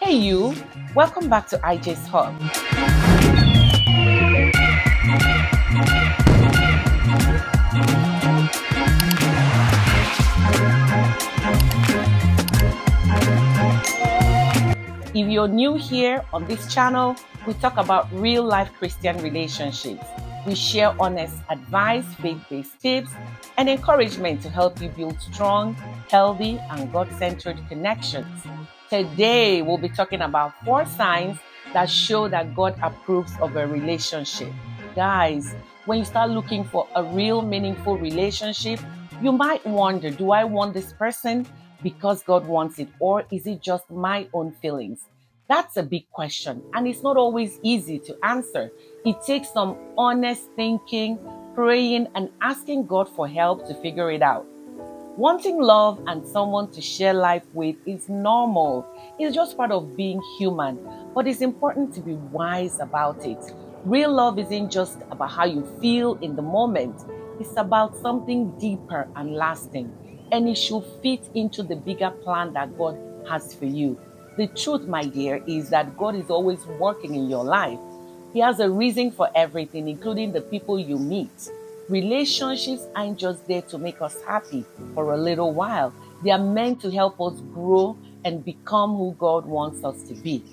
Hey you, welcome back to IJ's Hub. If you're new here on this channel, we talk about real life Christian relationships. We share honest advice, faith-based tips, and encouragement to help you build strong, healthy, and God-centered connections. Today, we'll be talking about 4 signs that show that God approves of a relationship. Guys, when you start looking for a real meaningful relationship, you might wonder, do I want this person because God wants it, or is it just my own feelings? That's a big question, and it's not always easy to answer. It takes some honest thinking, praying, and asking God for help to figure it out. Wanting love and someone to share life with is normal. It's just part of being human, but it's important to be wise about it. Real love isn't just about how you feel in the moment. It's about something deeper and lasting, and it should fit into the bigger plan that God has for you. The truth, my dear, is that God is always working in your life. He has a reason for everything, including the people you meet. Relationships aren't just there to make us happy for a little while. They are meant to help us grow and become who God wants us to be.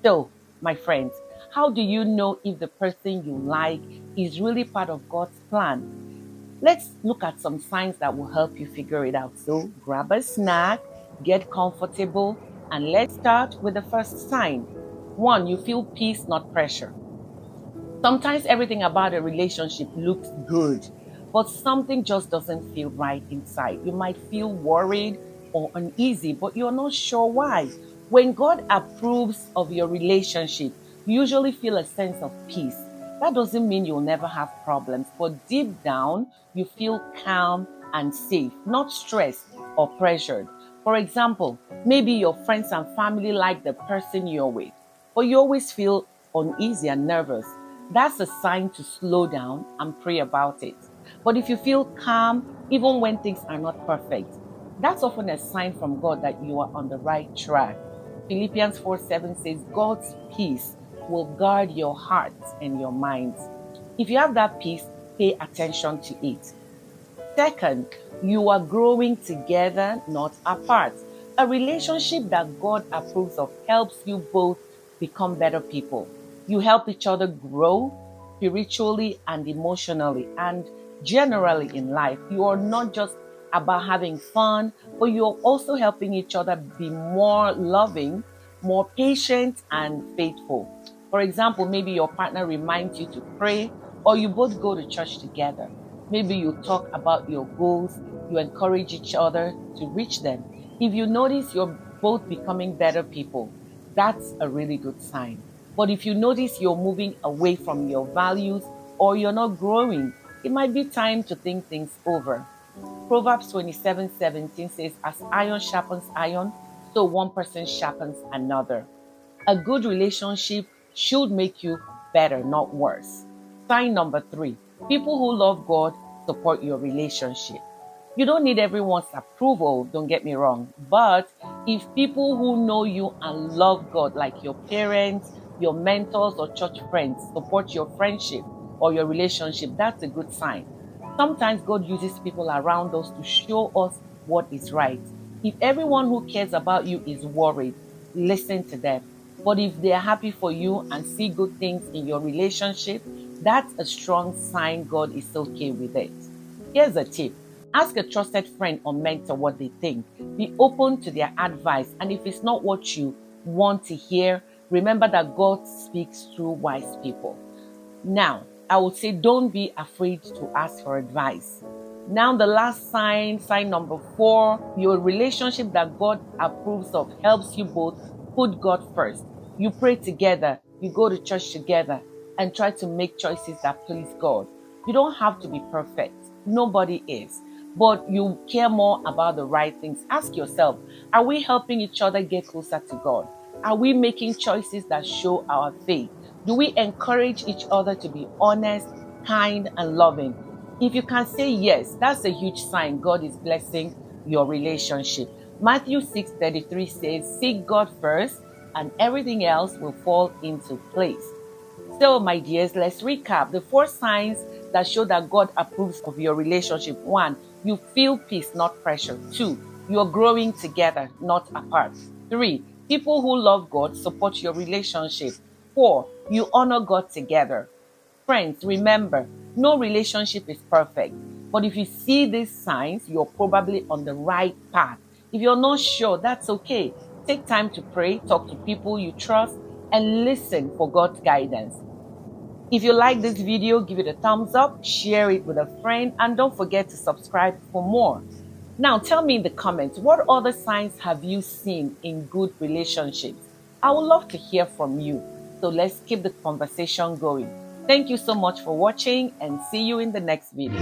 So, my friends, how do you know if the person you like is really part of God's plan? Let's look at some signs that will help you figure it out. So, grab a snack, get comfortable, and let's start with the first sign. 1, you feel peace, not pressure. Sometimes everything about a relationship looks good, but something just doesn't feel right inside. You might feel worried or uneasy, but you're not sure why. When God approves of your relationship, you usually feel a sense of peace. That doesn't mean you'll never have problems, but deep down, you feel calm and safe, not stressed or pressured. For example, maybe your friends and family like the person you're with, but you always feel uneasy and nervous. That's a sign to slow down and pray about it. But if you feel calm, even when things are not perfect, that's often a sign from God that you are on the right track. Philippians 4:7 says, God's peace will guard your hearts and your minds. If you have that peace, pay attention to it. Second, you are growing together, not apart. A relationship that God approves of helps you both become better people. You help each other grow spiritually and emotionally and generally in life. You are not just about having fun, but you're also helping each other be more loving, more patient, and faithful. For example, maybe your partner reminds you to pray, or you both go to church together. Maybe you talk about your goals, you encourage each other to reach them. If you notice you're both becoming better people, that's a really good sign. But if you notice you're moving away from your values or you're not growing, it might be time to think things over. Proverbs 27:17 says, As iron sharpens iron, so one person sharpens another. A good relationship should make you better, not worse. Sign number 3, people who love God support your relationship. You don't need everyone's approval, don't get me wrong. But if people who know you and love God, like your parents, your mentors, or church friends, support your friendship or your relationship, that's a good sign. Sometimes God uses people around us to show us what is right. If everyone who cares about you is worried, listen to them. But if they are happy for you and see good things in your relationship, that's a strong sign God is okay with it. Here's a tip. Ask a trusted friend or mentor what they think. Be open to their advice. And if it's not what you want to hear, remember that God speaks through wise people. Now, I would say don't be afraid to ask for advice. Now, the last sign, sign number 4, your relationship that God approves of helps you both put God first. You pray together, you go to church together, and try to make choices that please God. You don't have to be perfect. Nobody is. But you care more about the right things. Ask yourself, are we helping each other get closer to God? Are we making choices that show our faith? Do we encourage each other to be honest, kind, and loving? If you can say yes, that's a huge sign God is blessing your relationship. Matthew 6:33 says, Seek God first and everything else will fall into place. So, my dears, let's recap the 4 signs that show that God approves of your relationship. 1, you feel peace, not pressure. 2, you're growing together, not apart. 3, people who love God support your relationship. 4, you honor God together. Friends, remember, no relationship is perfect. But if you see these signs, you're probably on the right path. If you're not sure, that's okay. Take time to pray, talk to people you trust, and listen for God's guidance. If you like this video, give it a thumbs up, share it with a friend, and don't forget to subscribe for more. Now, tell me in the comments, what other signs have you seen in good relationships? I would love to hear from you. So let's keep the conversation going. Thank you so much for watching, and see you in the next video.